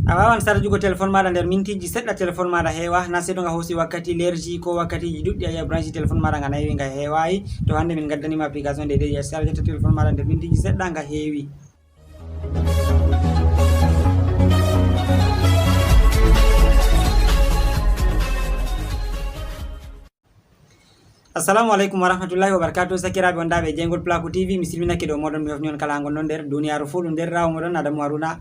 a wawan sarjugo téléphone maɗa nder mintiji seɗɗa téléphone maɗa heewa na seeɗo nga hoosi wakkati lerji ko wakkatiji ɗuɗɗi a yiya branche téléphone maɗa nga nayi nga heewayi. To hande min gaddanima application de a sarjata téléphone maɗa nder mintiji seɗɗa nga heewi. Assalamu alaikum warahmatullahi wabarakatuh. Sakiraɓe wondaɓe Jengol Placo TV, mi silminake ɗo moɗon mi hofni on kala gonɗon nder duniyaru fuu ɗum nder rawo moɗon Adamu Haruna.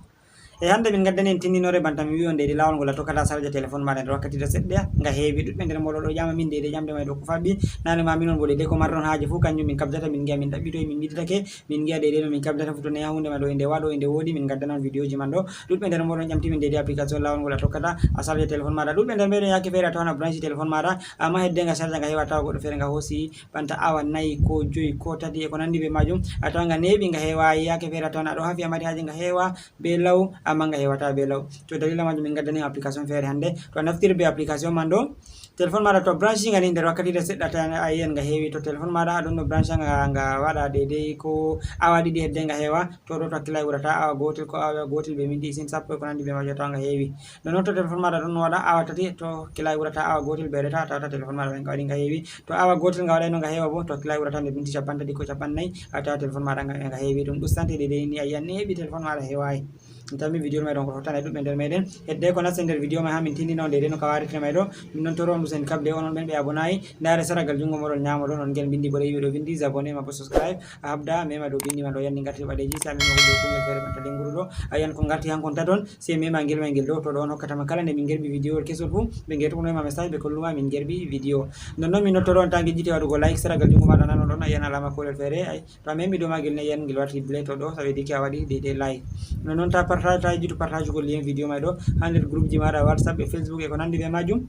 E hande min gaddani en tindinore banta mi wi on dede lawol ngol a tokkata sarja téléphone maɗa nder wakkati seɗɗa nga heewi. Ɗuɗɓe nder moɗon ɗo ƴama min dede jamde may ɗo ko faɓɓi nane ma minon bo dede ko marɗon haaje fuu kanjum min kabdata min giya min ɗaɓɓitoy min miditake min giya dede no min kabdata fu to neya hunde ma ɗo inde waɗo inde woodi min gaddana on vidéo ji man ɗo. Ɗuɗɓe nder moɗon ƴamti min dede application lawol ngol a tokkata a sarja téléphone maɗa. Ɗuɗɓe nder meɗen yake feere a tawan a branche téléphone maɗa amma hedde nga sarja nga heewa tawa goɗɗo feere nga hoosi banta awa 4 ko 5 ko 3 e ko nandi be majum a tawan nga neeɓi nga heewayi. Yake feere a tawan aɗo hafi a mari haaje nga heewa be law amma nga heewata be law. To dalila majum min gaddani application feere hande to a naftiri be application man ɗo téléphone maɗa to branche ngani nder wakkatire seɗɗa tan a yiyan nga heewi. To téléphone maɗa aɗon no branche nga waɗa deidei ko awa ɗiɗi hedde nga heewa to ɗo to hakkila ɓurata awa gotel ko awa gotel be minti isin sappo ko nandi be majum tawa nga heewi. Non to téléphone maɗa ɗon waɗa awa tati to hakkila ɓurata awa gotel be reta tawata téléphone maɗa nga waɗi nga heewi. To awa gotel nga waɗayno nga heewa bo to hakkila ɓurata nder minti 50 ko 50 a tawa téléphone maɗa nga heewi. Ɗum ɗustante deidei ni a yiyan neeɓi téléphone maɗa heewayi. Tami vidéo may ɗon ko fottana ɗuɓɓe nder meɗen hedde ko nasta nder vidéo may ha min tindina on dede no ka waritire may ɗo. Ɗum noon to ron sen kabde onon ɓen ɓe abonayi ndare saragal jungo moɗon ñamoɗon on ngel bindi boɗe yiɓe ɗo vindi abonné ma bo subscribe a habda mema dow bindi ma ɗo yanni garti ɓaɗeji sa mema ko kungel feere banta lenguru ɗo a yiyan ko garti hankon taton se mema ngel may ngel ɗo to ɗo on hokkatama kala nde min gerɓi vidéo kesol fuu ɓe gertunoyma message ɓe kolluma min gerɓi vidéo. Nonnoon min nottoro on ta gejjiti waɗugo like saragal jungo maɗa nano ɗon a yiyan alama kolel feere to a memi dow magel ne yiyan ngel warti blé to ɗo sawe diki a waɗi deidei like. Nonnoon ta partage ta jitu partage gol lien vidéo may ɗo ha nder groupe ji maɗa WhatsApp e Facebook e ko nandi be majum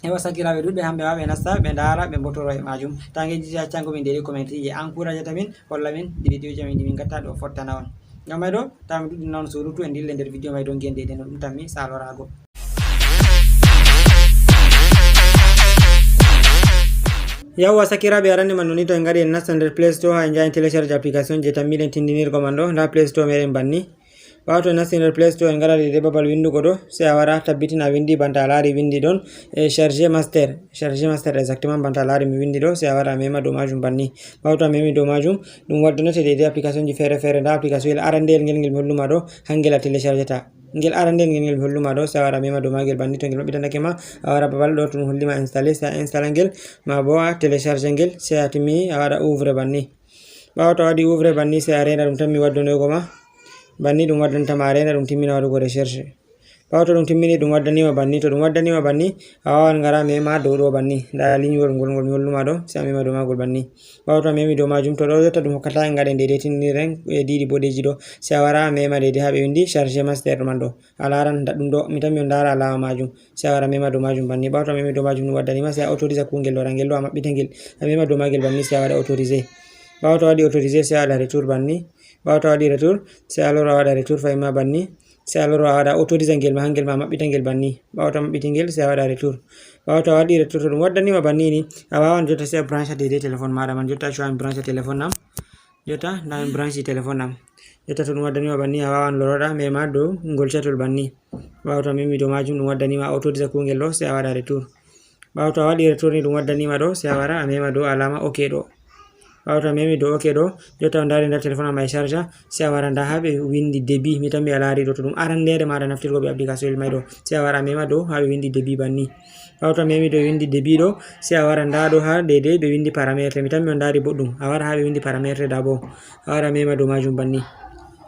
e wasakiraɓe ɗuɗɓe hamɓe waɓe nasta ɓe ndaara ɓe mbotoro e majum ta gejjiti accango min dede comment ji encouragata min holla min vidéo ji amin ɗi min gatta ɗo fottana on ngam may ɗo ta mi ɗuɗɗina on surutu e dille nder vidéo may ɗo ngiyen dede no ɗum tan mi salorago. Yawwa sakiraɓe arande man noni to en gari en nasta nder Play Store ha en jahen télécharge application je tammiɗen tindinirgo man ɗo nda Play Store meɗen banni. Ɓawo to en nasti nder Play Store en gara dede babal windugo ɗo se a wara tabbitina windi banta a laari windi ɗon e chargé master exactement banta a laari mi windi ɗo se a wara a mema dow majum banni. Ɓawo to a memi dow majum ɗum waddanete dede application ji feere feere nda application el arandeyel ngel ngel mi holluma ɗo hangel a téléchargeta ngel arandel ngel mi holluma ɗo se a wara mema dow magel banni. To ngel maɓɓitandake ma a wara babal ɗo to ɗum hollima installé se a installa ngel ma bo a télécharge ngel se a timmi a waɗa ouvre banni. Ɓawo to a waɗi ouvre banni se a rena ɗum tan mi waddonoygo ma banni ɗum waddantama a rena ɗum timmina waɗugo recherche. Ɓawo to ɗum timmini ɗum waddanima banni to ɗum waddanima banni a wawan ngara mema dow ɗo banni nda liñol ngol mi holluma ɗo se a mema dow magol banni. Ɓawo to a memi dow majum to ɗo jotta ɗum hokkata en gaɗen dede tindiniren e ɗiɗi boɗeji ɗo se a wara a mema dede ha ɓe windi chargé master man ɗo a laran ɗum ɗo mi tammi on ndara alama majum se a wara mema dow majum banni. Ɓawo to a memi dow majum ɗum waddanima se a autorise kungel ɗo rangel ɗo a maɓɓita ngel a mema dow magel banni se a waɗa autorisé. Ɓawo to a waɗi autorisé se a waɗa retour banni. Ɓawo to a waɗi retour se a loro a waɗa retour fayima banni se a loro a waɗa autorise ngel ma hangel ma maɓɓita ngel banni. Ɓawo to a maɓɓiti ngel se a waɗa retour. Ɓawo to a waɗi retour to ɗum waddanima banni ni a wawan jotta se a branche dede téléphone maɗa man jotta cuwa mi branche téléphone am jotta nda mi branche téléphone am jotta to ɗum waddanima banni a wawan loroɗa mema dow ngol chatol banni. Ɓawo to a memi dow majum ɗum waddanima a autorise kungel ɗo se a waɗa retour. Ɓawo to a waɗi retour ni ɗum waddanima ɗo se a wara a mema dow alama ok ɗo. Ɓawo to a memi dow ok ɗo jotta on dari nder téléphone am e charge se a wara nda ha ɓe windi débit mi tammi a laari ɗo to ɗum arandere maɗa naftirgo ɓe application may ɗo se a wara a mema dow ha ɓe windi débit banni. Ɓawo to a memi dow windi débit ɗo se a wara nda ɗo ha dede ɓe windi paramètre mi tammi on dari boɗɗum a wara ha ɓe windi paramètre da bo a wara a mema dow majum banni.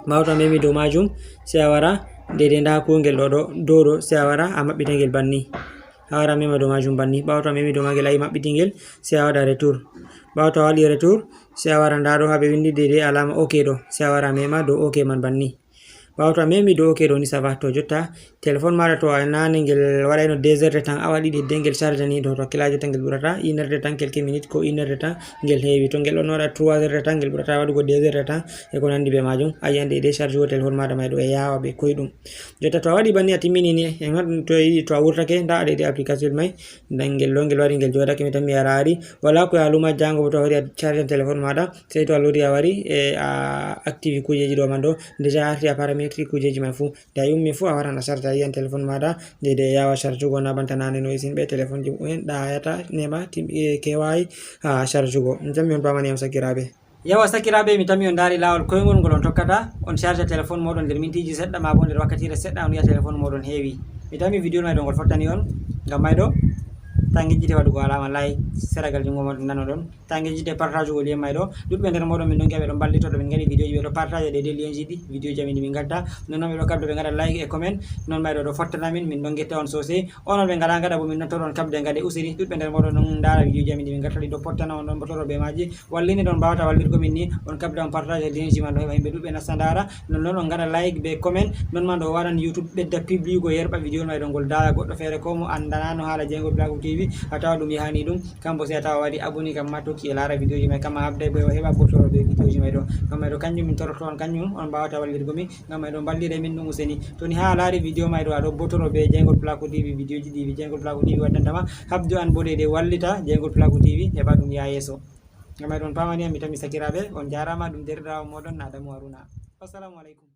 Ɓawo to a memi dow majum se a wara dede nda kungel ɗo ɗo dow ɗo se a wara a maɓɓita ngel banni a wara a mema dow majum banni. Ɓawo to a memi dow magel ayi maɓɓiti ngel se a waɗa retour. Ɓawo to a waɗi retour se a wara nda ɗo ha ɓe windi dede alama ok ɗo se a wara a mema dow ok man banni. Ɓawo to a memi dow ok ɗo ni ça va to jotta téléphone maɗa to a nane ngel waɗayno 2 heures de temps awa ɗiɗi hedde ngel charge ni to hakkila jotta ngel ɓurata 1 heure de temps quelques minutes ko 1 heure de temps ngel heewi. To ngel ɗon waɗa 3 heures de temps ngel ɓurata waɗugo 2 heures de temps e ko nandi be majum a yiyan dede charge go téléphone maɗa may ɗo e yawa ɓe koyɗum. Jotta to a waɗi banni a timmini ni en haɗum to yiɗi to a wurtake nda dede application may ndan ngel ɗo ngel waɗi ngel joɗake mi tammi a laari wala ko yaluma jango bo to a waɗi a charge téléphone maɗa sey to a lori a wari e a active kujeji ɗo man ɗo déjà arti a paramètre metri kujeji mai fu da yummi fu a waran a sharja yiyan telephone mada dede yawa sharjugo na banta nane no isin be telephone ji en dayata nema kewayi ha sharjugo jammi on pamani am sakirabe yawa sakirabe mi tammi on dari lawol koyngol ngol on tokkata on charge telephone modon nder mintiji sedda ma bo nder wakkatire sedda on yi'a telephone modon heewi mi tammi video mai do ngol fottani on ngam may do tangejjite wadugo alama like seragal jungo modon nano don tangejjite partage go lien may do dudbe nder modon min don gabe don ballito do min ngadi video ji be do partage de lien ji di video jami min gadda non non be do kabdo be ngada like e comment non may do fottana min don getta on sosai onon be ngada ngada bo min non toron kabde ngade usiri dudbe nder modon non dara video jami min gadda do fottana on don botoro be maji wallini don bawata wallirgo min ni on kabda on partage lien ji man do heba himbe dudbe nasandara non non on ngada like be comment non man do waran youtube bedda public go yerba video may do gol dara goddo fere ko mo andana no hala Jengol Black TV atawa dum yahani dum kambo se atawa wadi aboni kam matoki e lara video ji mai kama habde be heba botoro be video ji mai do kam do kanjum min toroto on kanjum on bawata wallirgo mi ngam do ballire min dum useni to ni ha lari video mai do ado botoro be Jengol Black TV video ji di Jengol Black TV waddantama habdu an bode de wallita Jengol Black TV heba dum ya yeso ngam don pamani mi tammi sakirabe on jarama dum derdawo modon na Adamu Haruna assalamu alaikum